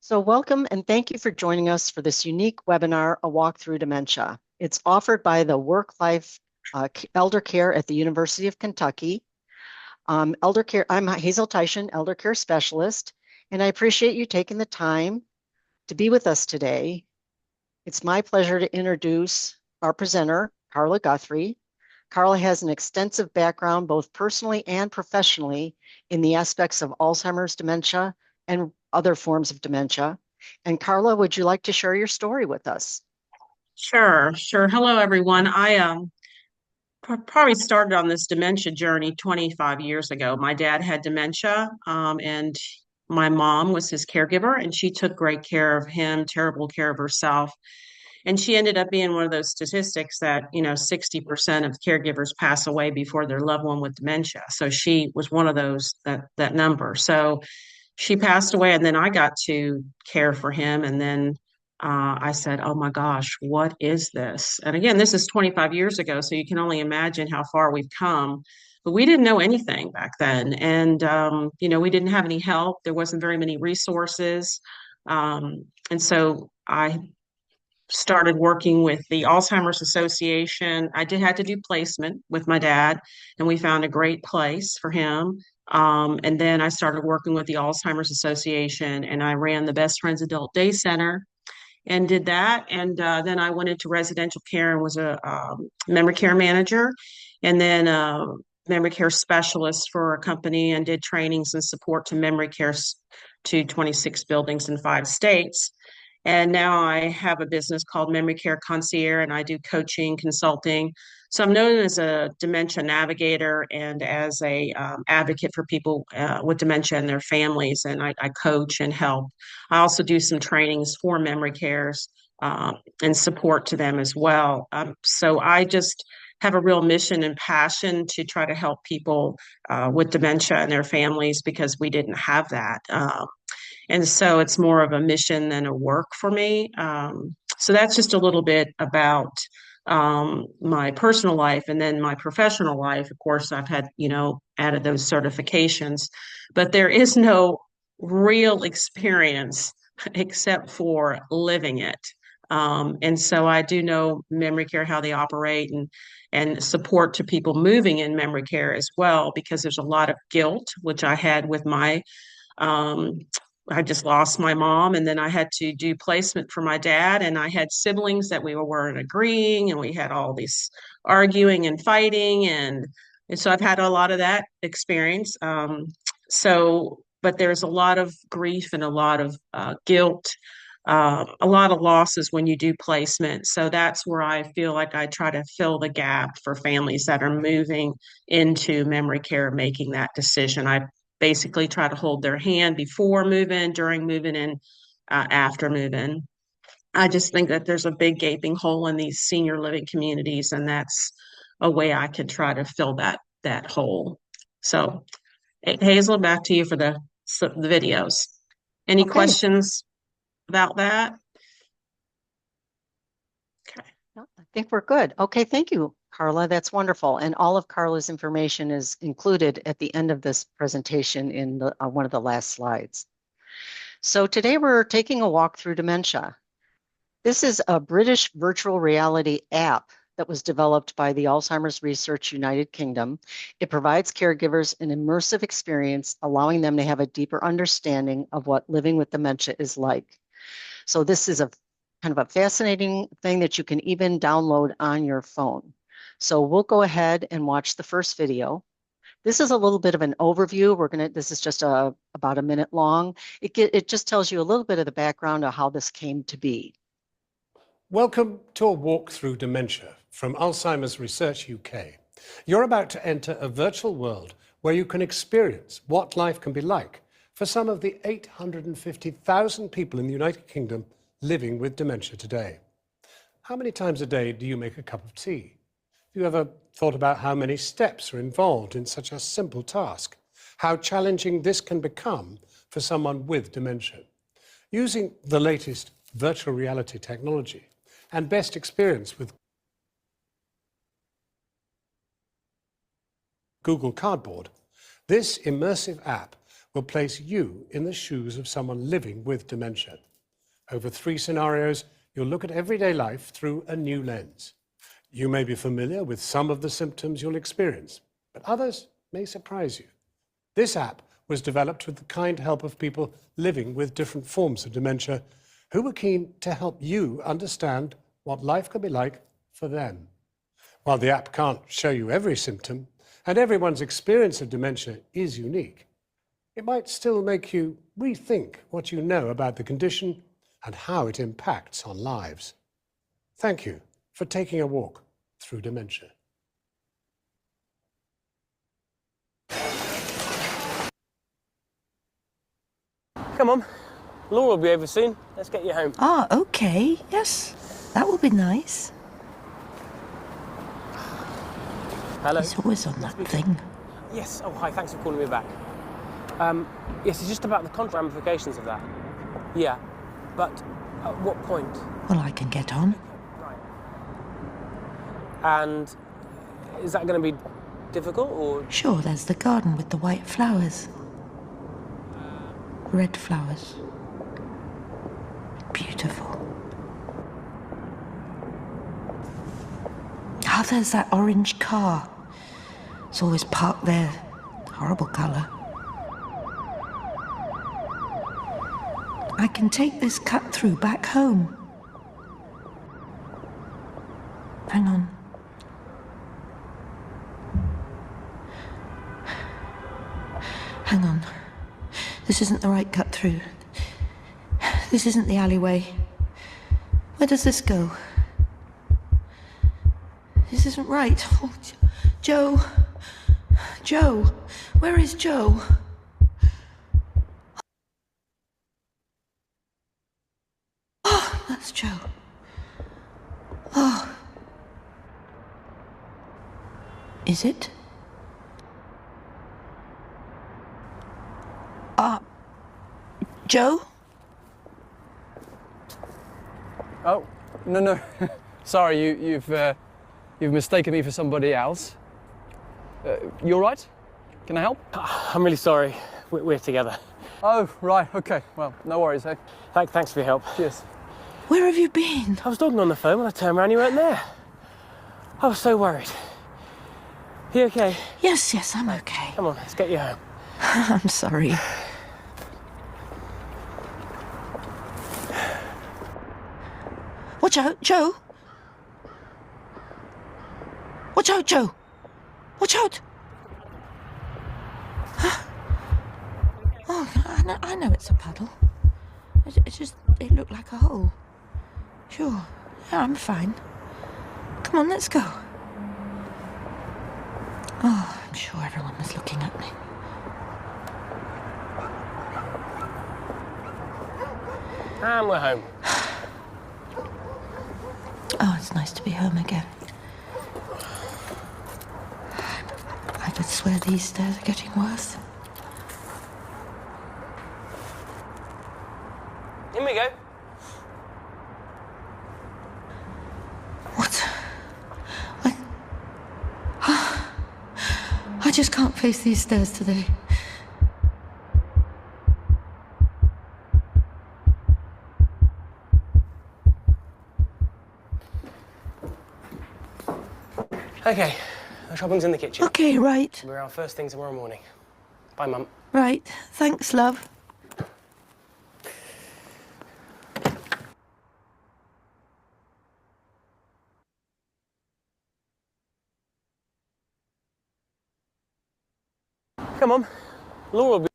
So welcome and thank you for joining us for this unique webinar, A Walk Through Dementia. It's offered by the Work-Life Elder Care at the University of Kentucky. Elder Care, I'm Hazel Tyshen, Elder Care Specialist, and I appreciate you taking the time to be with us today. It's my pleasure to introduce our presenter, Carla Guthrie. Carla has an extensive background, both personally and professionally, in the aspects of Alzheimer's dementia and other forms of dementia. And Carla, would you like to share your story with us? Sure. Hello, everyone. I probably started on this dementia journey 25 years ago. My dad had dementia, and my mom was his caregiver, and she took great care of him, terrible care of herself. And she ended up being one of those statistics that, 60% of caregivers pass away before their loved one with dementia. So she was one of those that number. So she passed away, and then I got to care for him. And then I said, oh my gosh, what is this? And again, this is 25 years ago, so you can only imagine how far we've come. But we didn't know anything back then. And, we didn't have any help. There wasn't very many resources. And so I started working with the Alzheimer's Association. I did have to do placement with my dad, and we found a great place for him. And then I started working with the Alzheimer's Association, and I ran the Best Friends Adult Day Center and did that. And then I went into residential care and was a memory care manager, and then memory care specialist for a company, and did trainings and support to memory care to 26 buildings in 5 states. And now I have a business called Memory Care Concierge, and I do coaching, consulting. So I'm known as a dementia navigator and as a advocate for people with dementia and their families. And I coach and help. I also do some trainings for memory cares and support to them as well. So I just have a real mission and passion to try to help people with dementia and their families, because we didn't have that. And so it's more of a mission than a work for me. So that's just a little bit about my personal life. And then my professional life, of course, I've had, added those certifications, but there is no real experience except for living it. And so I do know memory care, how they operate, and support to people moving in memory care as well, because there's a lot of guilt, which I had with my um, I just lost my mom, and then I had to do placement for my dad, and I had siblings that we weren't agreeing, and we had all this arguing and fighting, and so I've had a lot of that experience. But there's a lot of grief and a lot of guilt, a lot of losses when you do placement. So that's where I feel like I try to fill the gap for families that are moving into memory care, making that decision. I basically try to hold their hand before moving, during moving, and after moving. I just think that there's a big gaping hole in these senior living communities, and that's a way I can try to fill that hole. So, Hazel, back to you for the videos. Any Okay. questions about that? Okay. No, I think we're good. Okay, thank you, Carla. That's wonderful. And all of Carla's information is included at the end of this presentation in one of the last slides. So today we're taking a walk through dementia. This is a British virtual reality app that was developed by the Alzheimer's Research United Kingdom. It provides caregivers an immersive experience, allowing them to have a deeper understanding of what living with dementia is like. So this is a kind of a fascinating thing that you can even download on your phone. So we'll go ahead and watch the first video. This is a little bit of an overview. This is just about a minute long. It just tells you a little bit of the background of how this came to be. Welcome to A Walk Through Dementia from Alzheimer's Research UK. You're about to enter a virtual world where you can experience what life can be like for some of the 850,000 people in the United Kingdom living with dementia today. How many times a day do you make a cup of tea? Have you ever thought about how many steps are involved in such a simple task? How challenging this can become for someone with dementia? Using the latest virtual reality technology and best experience with Google Cardboard, this immersive app will place you in the shoes of someone living with dementia. Over 3 scenarios, you'll look at everyday life through a new lens. You may be familiar with some of the symptoms you'll experience, but others may surprise you. This app was developed with the kind help of people living with different forms of dementia who were keen to help you understand what life could be like for them. While the app can't show you every symptom, and everyone's experience of dementia is unique, it might still make you rethink what you know about the condition and how it impacts on lives. Thank you for taking a walk through dementia. Come on, Laura will be over soon. Let's get you home. Ah, okay. Yes, that will be nice. Hello. He's always on that thing. Yes. Oh, hi. Thanks for calling me back. Yes, it's just about the contra ramifications of that. Yeah, but at what point? Well, I can get on. Right. And is that going to be difficult, or? Sure, there's the garden with the white flowers. Red flowers. Beautiful. Ah, there's that orange car. It's always parked there. Horrible colour. I can take this cut through back home. Hang on. Hang on. This isn't the right cut through. This isn't the alleyway. Where does this go? This isn't right. Oh, Joe. Joe. Where is Joe? Oh, that's Joe. Oh. Is it? Joe? Oh, no. Sorry, you've mistaken me for somebody else. You all right? Can I help? I'm really sorry. We're together. Oh, right, okay. Well, no worries, hey? Thanks for your help. Cheers. Where have you been? I was talking on the phone when I turned around, you weren't there. I was so worried. You okay? Yes, I'm okay. Come on, let's get you home. I'm sorry. Watch out, Joe! Watch out, Joe! Watch out! Oh, I know it's a puddle. It looked like a hole. Sure, yeah, I'm fine. Come on, let's go. Oh, I'm sure everyone was looking at me. And we're home. Oh, it's nice to be home again. I could swear these stairs are getting worse. In we go. What? I just can't face these stairs today. Okay, the shopping's in the kitchen. Okay, right. We're out first thing tomorrow morning. Bye, Mum. Right. Thanks, love. Come on. Laura will be...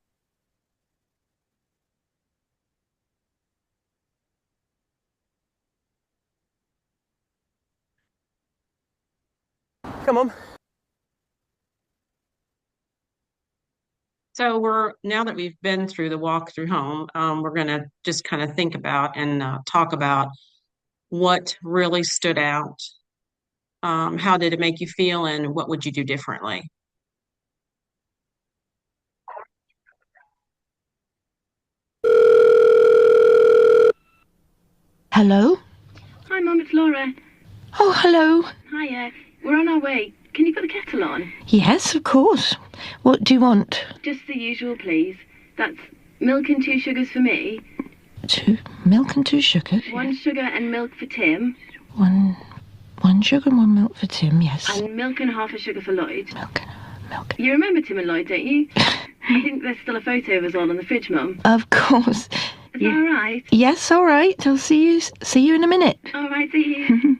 Come on. So now that we've been through the walk through home, we're going to just kind of think about and talk about what really stood out. How did it make you feel, and what would you do differently? Hello? Hi, Mum, it's Laura. Oh, hello. Hiya. We're on our way. Can you put the kettle on? Yes, of course. What do you want? Just the usual, please. That's milk and 2 sugars for me. 2 milk and 2 sugars. 1 sugar and milk for Tim. One sugar and 1 milk for Tim, yes. And milk and half a sugar for Lloyd. Milk. You remember Tim and Lloyd, don't you? I think there's still a photo of us all on the fridge, Mum. Of course. Is that all right? Yes, all right. I'll see you in a minute. All right, see you.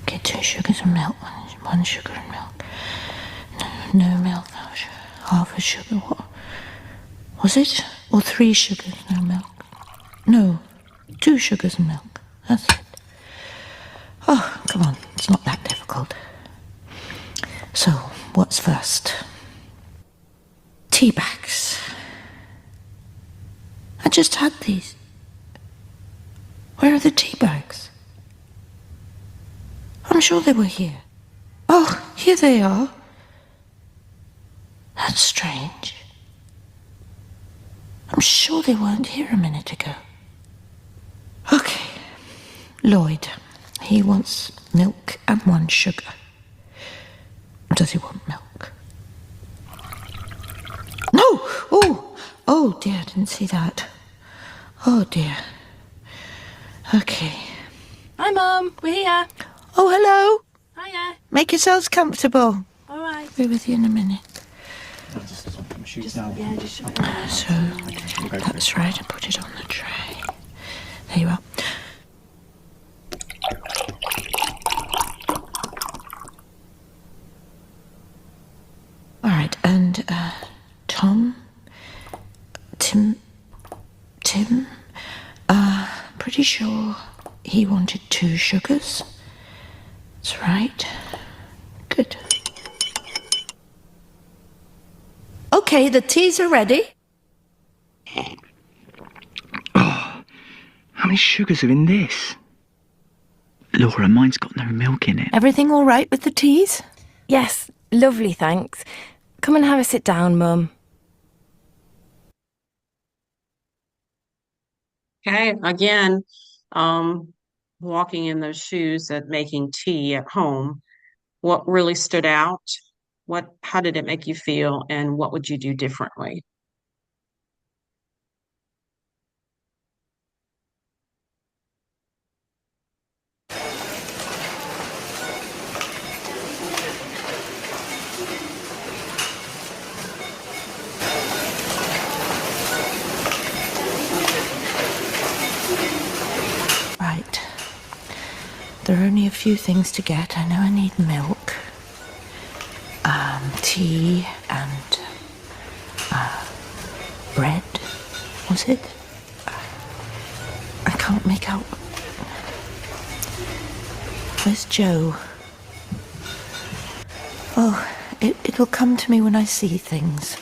Okay, 2 sugars and milk. 1 sugar and milk. No milk, half a sugar. What was it? Or 3 sugars, no milk? No, 2 sugars and milk. That's it. Oh, come on, it's not that difficult. So, what's first? Tea bags. I just had these. Where are the tea bags? I'm sure they were here. Oh, here they are. That's strange. I'm sure they weren't here a minute ago. Okay. Lloyd. He wants milk and 1 sugar. Does he want milk? No! Oh dear, I didn't see that. Oh dear. Okay. Hi, Mum. We're here. Oh, hello. Hiya. Make yourselves comfortable. All right. Be with you in a minute. Just shut So, that's right, I put it on the tray. There you are. All right, and Tim, pretty sure he wanted 2 sugars. That's right. Good. Okay, the teas are ready. Oh, how many sugars are in this? Laura, mine's got no milk in it. Everything all right with the teas? Yes, lovely, thanks. Come and have a sit down, Mum. Okay, again, walking in those shoes at making tea at home, what really stood out? How did it make you feel, and what would you do differently? Right. There are only a few things to get. I know I need milk, tea, and bread. Was it? I can't make out. Where's Joe? Oh, it'll come to me when I see things.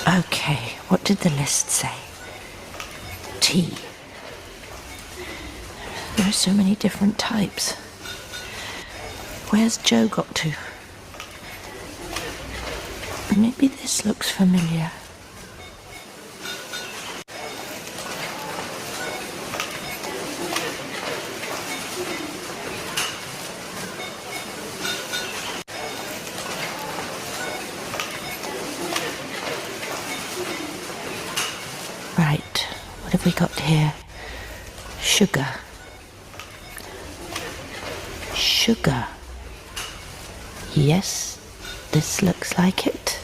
Okay, what did the list say? Tea. There are so many different types. Where's Joe got to? Maybe this looks familiar. Right, what have we got here? Sugar. Sugar. Yes, this looks like it.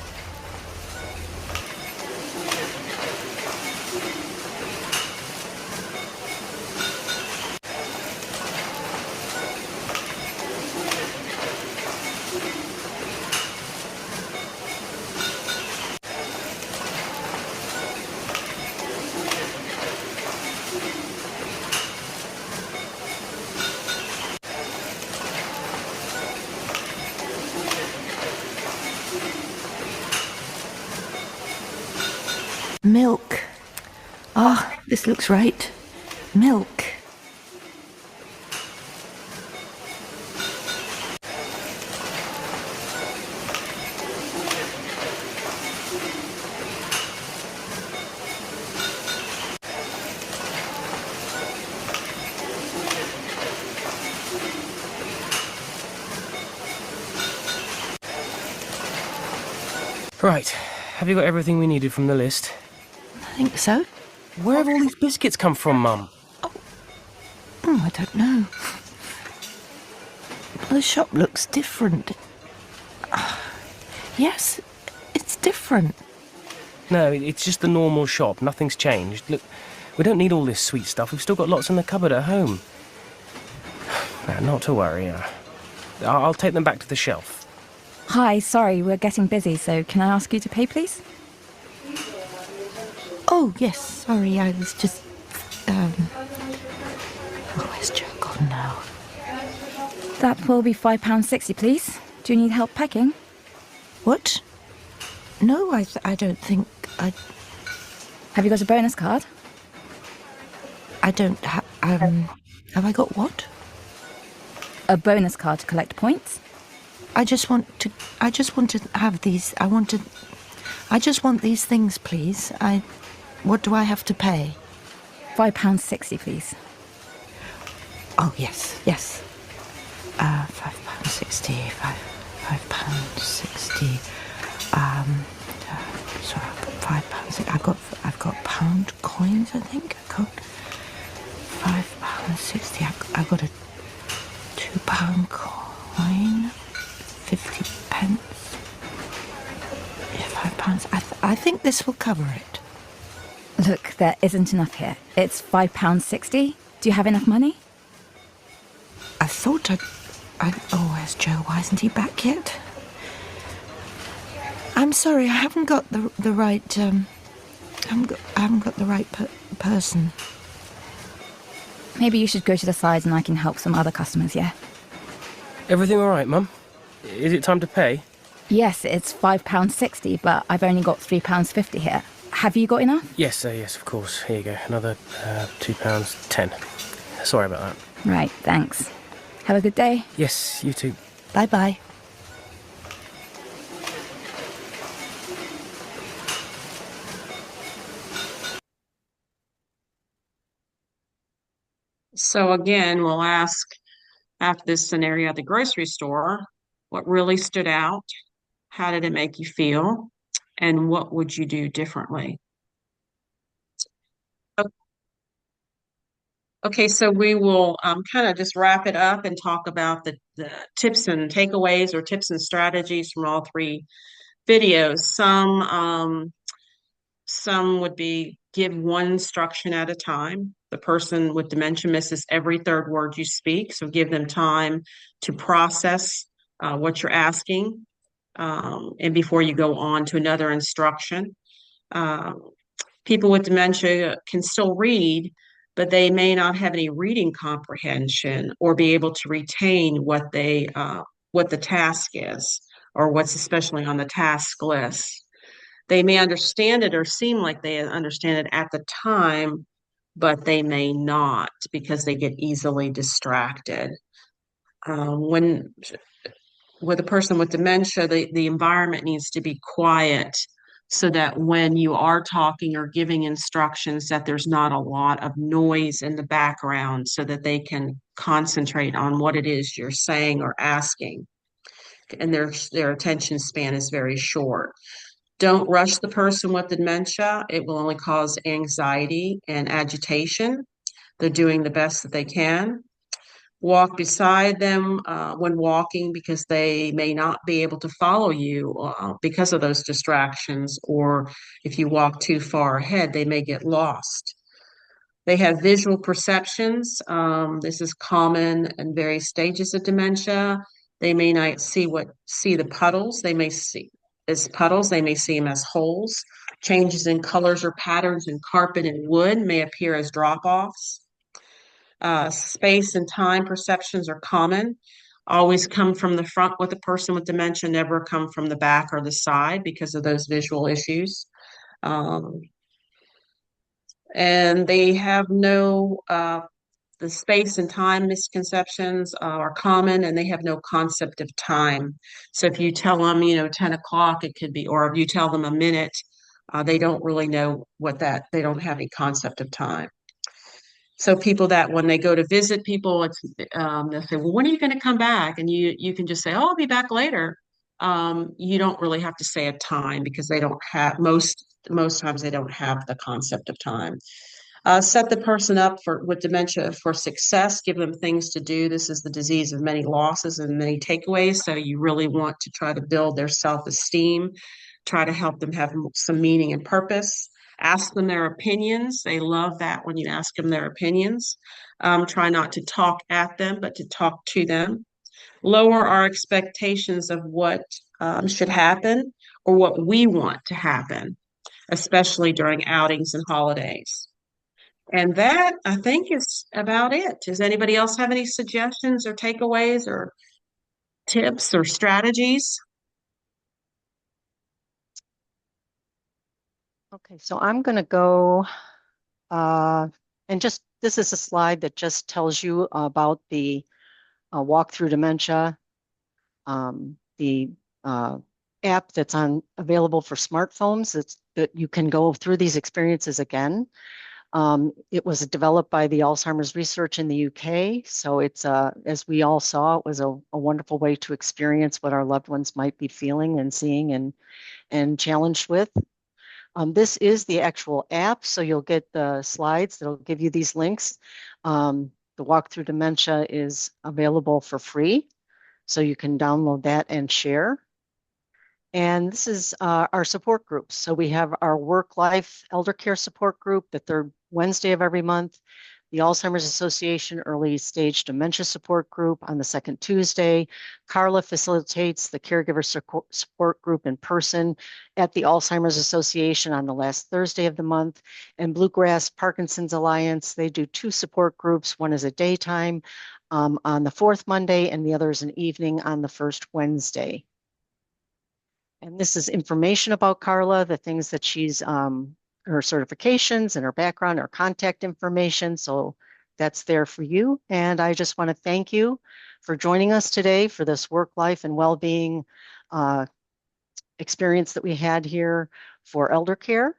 Milk. Ah, this looks right. Milk. Right, have you got everything we needed from the list? I think so. Where have all these biscuits come from, Mum? I don't know. The shop looks different. Yes, it's different. No, it's just the normal shop. Nothing's changed. Look, we don't need all this sweet stuff. We've still got lots in the cupboard at home. No, not to worry. I'll take them back to the shelf. Hi, sorry, we're getting busy, so can I ask you to pay, please? Oh, yes, sorry, I was just... where's Joe gone now? That will be £5.60, please. Do you need help packing? What? No, I don't think... Have you got a bonus card? I don't have... have I got what? A bonus card to collect points? I just want to have these. I just want these things, please. What do I have to pay? £5.60, please. Oh, yes. £5.60. £5.60. Sorry, £5. I've got pound coins, I think. I got £5.60. I got a £2 coin. 50 pence. Yeah, £5. I think this will cover it. Look, there isn't enough here. It's £5.60. Do you have enough money? I thought oh, where's Joe? Why isn't he back yet? I'm sorry, I haven't got the right. I haven't got the right person. Maybe you should go to the side and I can help some other customers, yeah? Everything all right, Mum? Is it time to pay? Yes, it's £5.60, but I've only got £3.50 here. Have you got enough? Yes, of course. Here you go. Another £2.10. Sorry about that. Right, thanks. Have a good day. Yes, you too. Bye-bye. So again, we'll ask after this scenario at the grocery store, what really stood out? How did it make you feel? And what would you do differently? Okay, so we will kind of just wrap it up and talk about the tips and takeaways or tips and strategies from all three videos. Some would be give one instruction at a time. The person with dementia misses every third word you speak, so give them time to process what you're asking, and before you go on to another instruction. People with dementia can still read, but they may not have any reading comprehension or be able to retain what the task is or what's especially on the task list. They may understand it or seem like they understand it at the time, but they may not because they get easily distracted. When with a person with dementia, the environment needs to be quiet so that when you are talking or giving instructions, that there's not a lot of noise in the background so that they can concentrate on what it is you're saying or asking. And their attention span is very short. Don't rush the person with dementia. It will only cause anxiety and agitation. They're doing the best that they can. Walk beside them when walking because they may not be able to follow you because of those distractions, or if you walk too far ahead, they may get lost. They have visual perceptions. This is common in various stages of dementia. They may not see the puddles. They may see as puddles. They may see them as holes. Changes in colors or patterns in carpet and wood may appear as drop-offs. Space and time perceptions are common. Always come from the front with a person with dementia, never come from the back or the side because of those visual issues. And they have the space and time misconceptions are common, and they have no concept of time. So if you tell them, 10 o'clock, it could be, or if you tell them a minute, they don't really know they don't have any concept of time. So people that when they go to visit people, they'll say, well, when are you going to come back? And you can just say, oh, I'll be back later. You don't really have to say a time because they don't have most times they don't have the concept of time. Set the person up with dementia for success, give them things to do. This is the disease of many losses and many takeaways. So you really want to try to build their self-esteem, try to help them have some meaning and purpose. Ask them their opinions. They love that when you ask them their opinions. Try not to talk at them, but to talk to them. Lower our expectations of what should happen or what we want to happen, especially during outings and holidays. And that, I think, is about it. Does anybody else have any suggestions or takeaways or tips or strategies? Okay, so I'm going to go and just this is a slide that just tells you about the Walk-Through Dementia, the app that's available for smartphones. That you can go through these experiences again. It was developed by the Alzheimer's research in the UK. So it's, as we all saw, it was a wonderful way to experience what our loved ones might be feeling and seeing and challenged with. This is the actual app, so you'll get the slides that'll give you these links. The Walk-Through Dementia is available for free, so you can download that and share. And this is our support groups. So we have our work-life elder care support group, the third Wednesday of every month, the Alzheimer's Association Early Stage Dementia Support Group on the second Tuesday. Carla facilitates the caregiver support group in person at the Alzheimer's Association on the last Thursday of the month. And Bluegrass Parkinson's Alliance, they do 2 support groups. One is a daytime on the 4th Monday, and the other is an evening on the 1st Wednesday. And this is information about Carla, the things that she's her certifications and her background, her contact information. So that's there for you. And I just want to thank you for joining us today for this work life and well-being experience that we had here for elder care.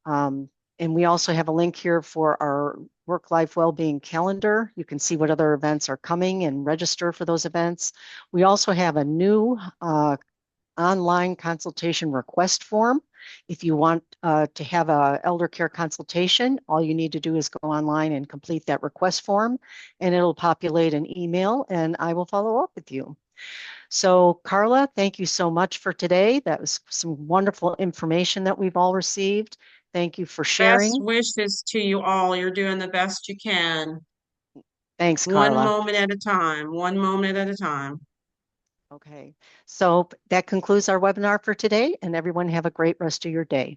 And we also have a link here for our work-life well-being calendar. You can see what other events are coming and register for those events. We also have a new online consultation request form. If you want to have an elder care consultation, all you need to do is go online and complete that request form, and it'll populate an email, and I will follow up with you. So Carla, thank you so much for today. That was some wonderful information that we've all received. Thank you for sharing. Best wishes to you all. You're doing the best you can. Thanks, Carla. One moment at a time. One moment at a time. Okay, so that concludes our webinar for today, and everyone have a great rest of your day.